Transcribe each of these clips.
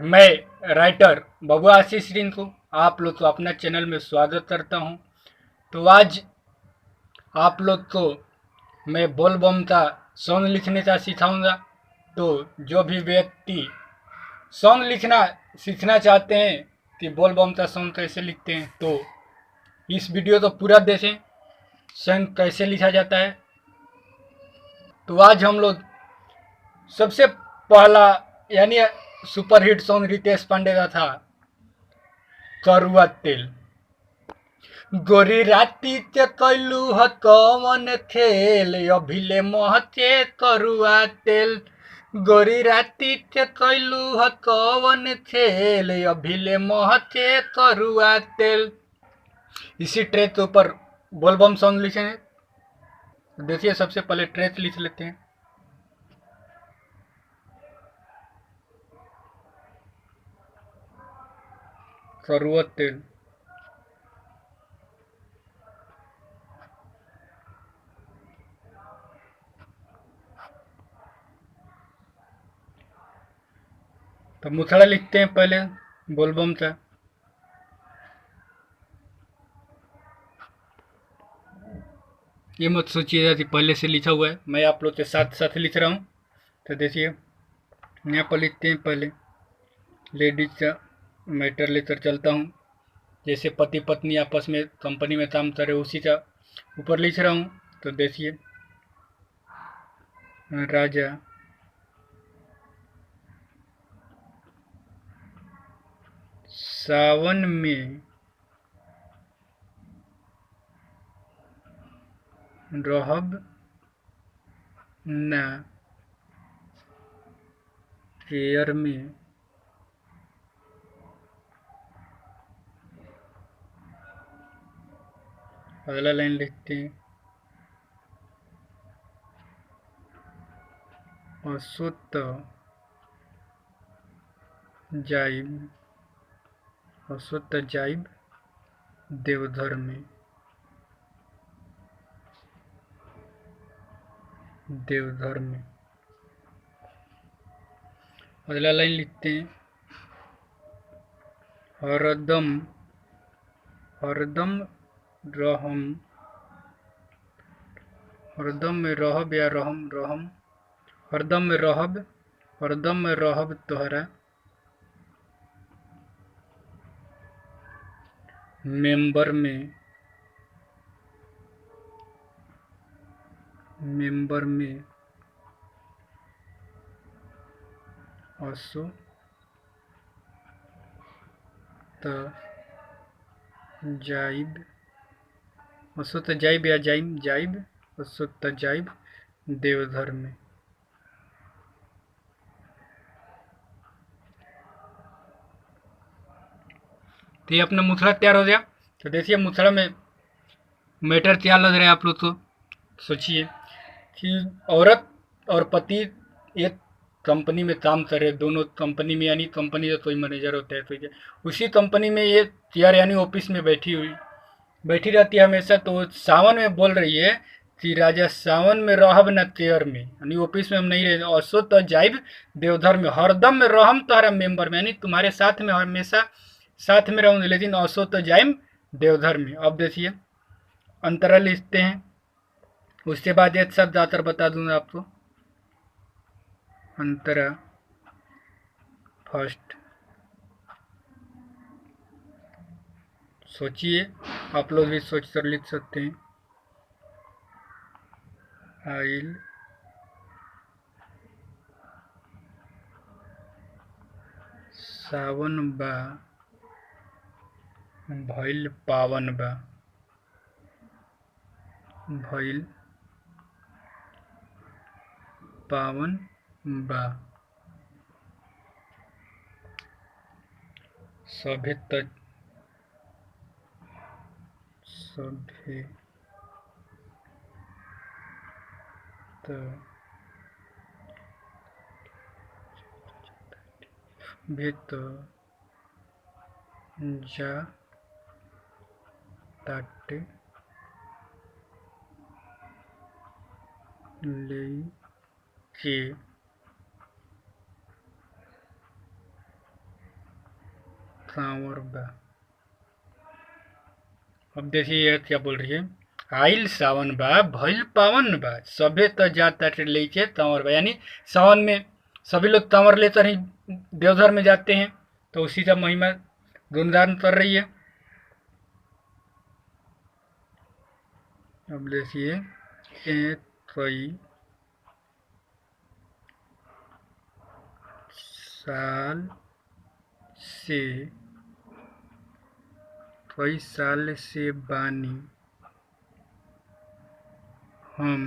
मैं राइटर बबुआ आशीष रिंग को आप लोग को अपना चैनल में स्वागत करता हूं। तो आज आप लोग को मैं बोल बम का सॉन्ग लिखने का सिखाऊंगा। तो जो भी व्यक्ति सॉन्ग लिखना सीखना चाहते हैं कि बोल बम का सॉन्ग कैसे लिखते हैं, तो इस वीडियो को पूरा देखें, सॉन्ग कैसे लिखा जाता है। तो आज हम लोग सबसे पहला यानी सुपरहिट सॉन्ग रितेश पांडे का था, करुआ तेल। गोरी राती के कैलू ह कवन खेल, अभिले महके करुआ तेल। गोरी राती के कैलू ह कवन खेल, अभिले महके करुआ तेल। इसी ट्रैक के ऊपर बोलबम सॉन्ग लिखेंगे। देखिए, सबसे पहले ट्रैक लिख लेते हैं। करुआ तेल। तो मुथड़ा लिखते हैं पहले बोलबम का। ये मत सोचिएगा कि पहले से लिखा हुआ है, मैं आप लोग के साथ साथ लिख रहा हूँ। तो देखिए, यहाँ पर लिखते हैं पहले लेडीज का मैटर लेकर चलता हूँ। जैसे पति पत्नी आपस में कंपनी में काम करे, उसी का ऊपर लिख रहा हूँ। तो देखिए, राजा सावन में रहब ना एयर में, अगला लाइन लिखते हैं, अशुद्ध जाइब, अशुद्ध जाइब देवधर में, देवधर में। अगला लाइन लिखते हैं, हरदम हरदम रहम, हरदम में रहब या रहम रहम, हरदम में रहब, हरदम में रहब तोहरा मेंबर में, मेंबर में असो त जाइब, असो त जाइब या जाइब जाइब, असो त जाइब देवधर में। तो ये अपना मुथड़ा तैयार हो गया। तो देखिए, मुथड़ा में मैटर क्या लग रहा है आप लोग को। सोचिए कि औरत और पति एक कंपनी में काम कर रहे, दोनों कंपनी में, यानी कंपनी का कोई मैनेजर होता है, तो ये उसी कंपनी में ये चेयर यानी ऑफिस में बैठी रहती है हमेशा। तो सावन में बोल रही है कि राजा सावन में रहब न चेयर में, यानी ऑफिस में हम नहीं रहे, असो तो जाइब देवधर में, हरदम में रहम तुम्हारा मेंबर में, यानी तुम्हारे साथ में हमेशा साथ में रहूंगे, लेकिन असो तो जाइब देवधर में। अब देखिए, अंतरा लिखते हैं। उसके बाद एक शब्द आकर बता दूंगा आपको, अंतरा फर्स्ट। सोचिए, आप लोग भी सोच कर लिख सकते हैं। आइल सावन बा, भइल पावन बा, भइल पावन बा, सभे त सभे त भेत जा ताटे ले, के सांवर बा। अब देखिए ये क्या बोल रही है, आइल सावन बा भइल पावन बा, सभे तो जाता लेके तंवर बा, यानी सावन में सभी लोग तंवर लेकर ही देवघर में जाते हैं, तो उसी का महिमा गुणगान कर रही है। अब देखिए कई साल से कई साल से बानी हम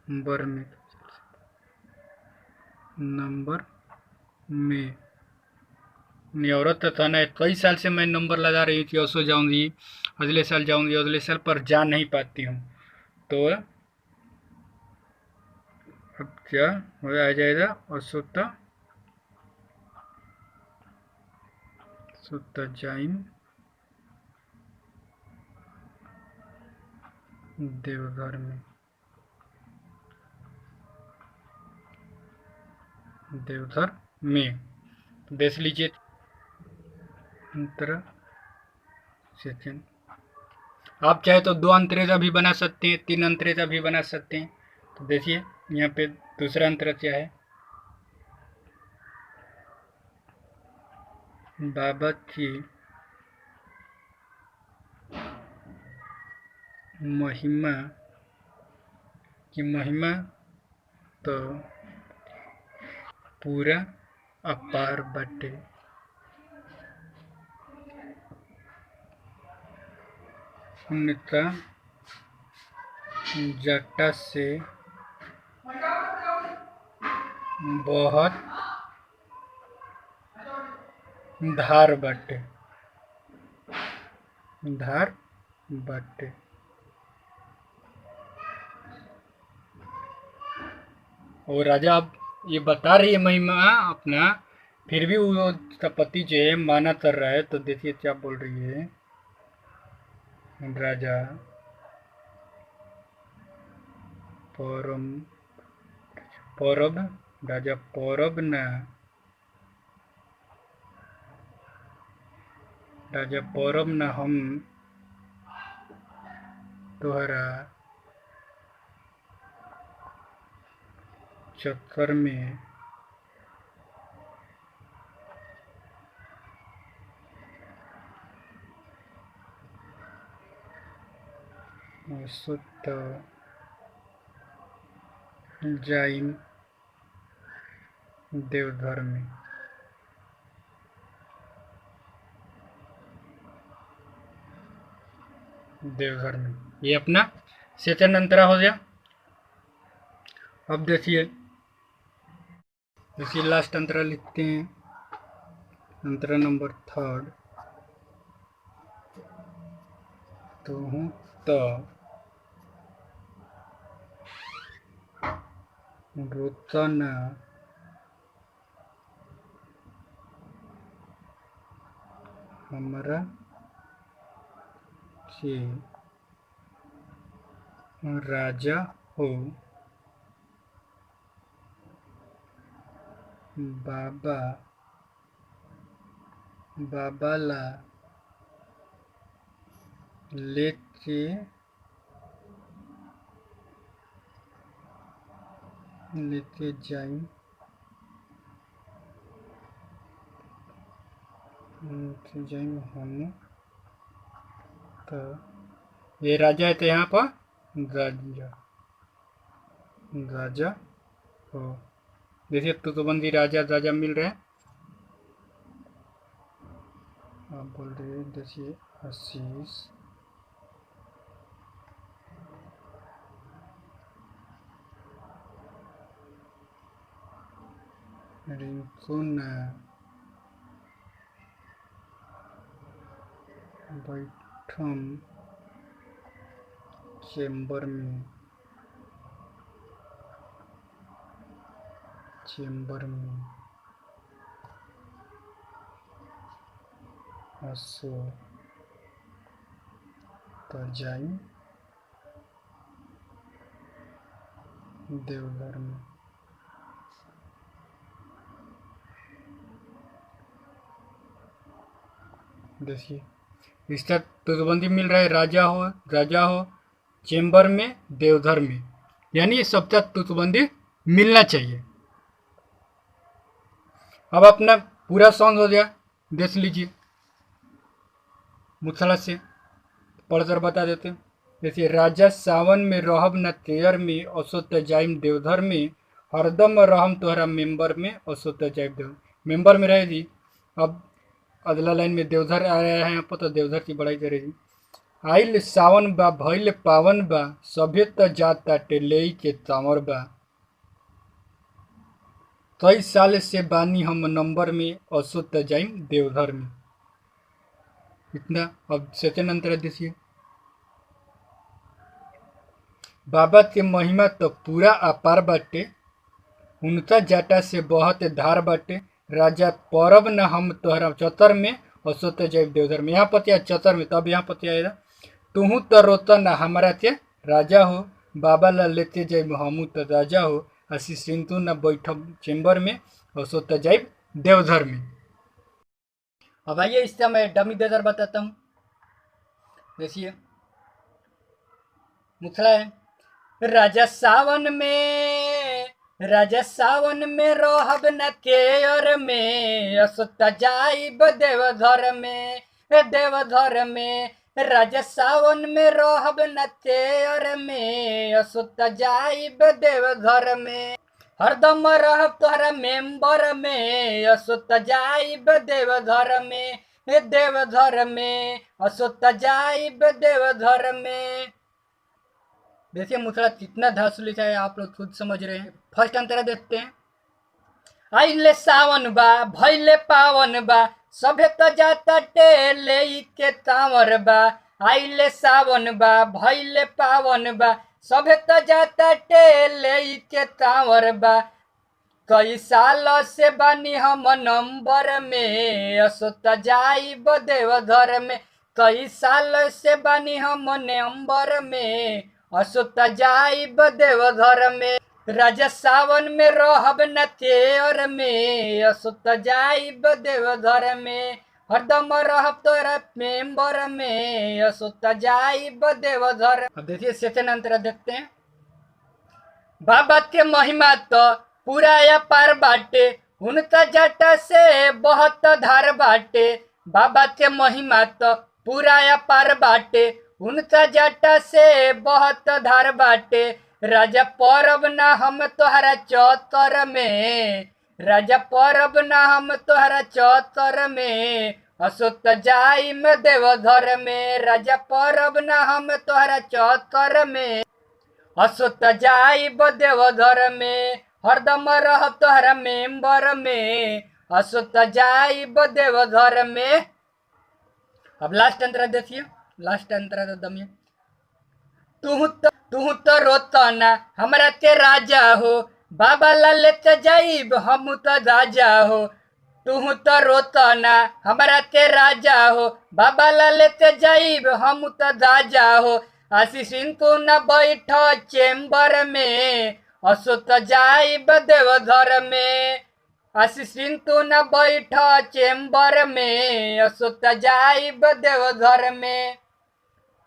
नंबर में नहीं, औरत था ना, कई साल से मैं नंबर लगा रही थी, असो जाऊंगी, अगले साल जाऊंगी, अगले साल, पर जा नहीं पाती हूँ। तो अब क्या हो आ जाएगा, असुत सुत जाइन देवघर में, देवघर में देख लीजिए अंतर सेकंड। आप चाहे तो 2 अंतरेजा भी बना सकते हैं, 3 अंतरेजा भी बना सकते हैं। तो देखिए यहाँ पे दूसरा अंतर क्या है, बाबा की महिमा तो पूरा अपार बाटे, उनका जटा से बहुत धार बाटे, धार बाटे। और राजा अब ये बता रही है महिमा अपना, फिर भी वो उसका पति जो है माना कर रहा है। तो देखिए क्या बोल रही है, राजा पौरव राजा पौरव ना हम तोहरा चक्कर में सुत जाइन देवघर में। देवघर में ये अपना सेकंड अंतरा हो गया। अब देखिए लास्ट अंतरा लिखते हैं, अंतरा नंबर 3, तो हूँ तो रोतना हमारा के राजा हो, बाबाला लेके जाइन हम। तो ये राजा है, तो यहाँ पर राजा हो। देखिए तो बंदी राजा मिल रहे हैं। आप बोल रहे हैं, देखिए आशीष रिंकू ना बैठम चेम्बर में असो तो जाई देवघर में। देखिए इसका तुकबंदी मिल रहा है, राजा हो, चेंबर में, देवधर में, यानी ये सबका तुकबंदी मिलना चाहिए। अब अपना पूरा सॉन्ग हो गया, देख लीजिए मुथला से पढ़कर बता देते हैं। जैसे राजा सावन में रहब न तेयर में, असोत जाइम देवधर में, हरदम रहम तोहरा मेंबर में, असोत जाइम देव मेंबर में रहेगी। अब अगला लाइन में देवधर आ रहा है यहाँ पर, तो देवधर की बढ़ाई करेगी। आइल सावन बा भइल पावन बा, सभे त जाता टेलेई के तामर बा, कई साल से बानी हम नंबर में, असोत जाइम देवधर में। इतना। अब सेकंड अंतर देखिए। बाबा के महिमा तो पूरा अपार बाटे, उनका जाटा से बहुत धार बाटे, राजा परब न हम तोहरा चतर में, असोत जैब देवधर में। यहाँ पतिया चतर में, तब यहाँ पतिया आएगा तुहू तो रोता न हमारा के राजा हो, बाबा ला लेते जैब हमू तो राजा हो, आशीष सिंतु न बैठब चेंबर में, असोत जैब देवधर में। अब आइए इससे मैं डमी देवधर बताता हूँ। देखिए मुखला है। राजा सावन में रहब न तेयर में, असोत जाइब देवधर में, देवधर में। राजा सावन में रहब न तेयर में, असोत जाइब देवधर में, हरदम रहब तोहरा मेंबर में, असोत जाइब देवधर में, देवधर में, असोत जाइब देवधर में। देखिए मुथला कितना धांस लिखा है, आप लोग खुद समझ रहे हैं। फर्स्ट अंतरा देखते हैं। आइले सावन बा भइले पावन बा, सभे त जाता टेले के तावर बा, आइले सावन बा भइले पावन बा, सभे त जाता टेले के तावर बा, कई साल से बानी हम नंबर में, असोत जाइब देवधर में, कई साल से बानी हम नंबर में, असोत जाइब देवधर में। राजा सावन में रहब न तेयर में, असोत जाइब देवधर में, हरदम रहब तोरा मेंबर में, असोत जाइब देवधर। अब देखिए सेकंड अंतर देखते हैं। बाबा के महिमा तो पूरा अपार बाटे, उनका जटा से बहुत धार बाटे, बाबा के महिमा तो पूरा अपार बाटे, उनका जटा से बहुत धार बाटे, राजा परब ना हम तोहरा चौतर में, राजा परब ना हम तोहरा चौतर में, असोत जाइम देवधर में, राजा परब ना हम तोहरा चौतर में, असोत जाइब देवधर में, हरदम रहब तोहरा मेंबर में, असोत जाइब देवधर में। अब लास्ट अंतरा देखिए, लास्ट अंतरा तो दमिए। तू तो रोता ना हमरा के राजा हो, बाबा ला लेते जाइब हम तो राजा हो, तू तो रोता ना हमरा के राजा हो, बाबा ला लेते जाइब हम तो राजा हो, आशीष तू न बैठ चेंबर में, असोत जाइब देवधर में, आशीष तू न बैठ चेंबर में, असोत जाइब देवधर में।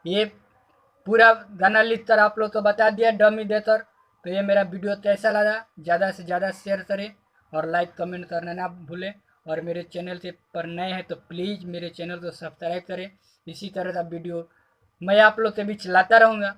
ये पूरा गाना लिख कर आप लोग को बता दिया डमी देकर। तो ये मेरा वीडियो कैसा लगा, ज़्यादा से ज़्यादा शेयर करें और लाइक कमेंट करना ना भूलें, और मेरे चैनल से पर नए हैं तो प्लीज़ मेरे चैनल को सब्सक्राइब करें। इसी तरह का वीडियो मैं आप लोग के बीच लाता रहूँगा।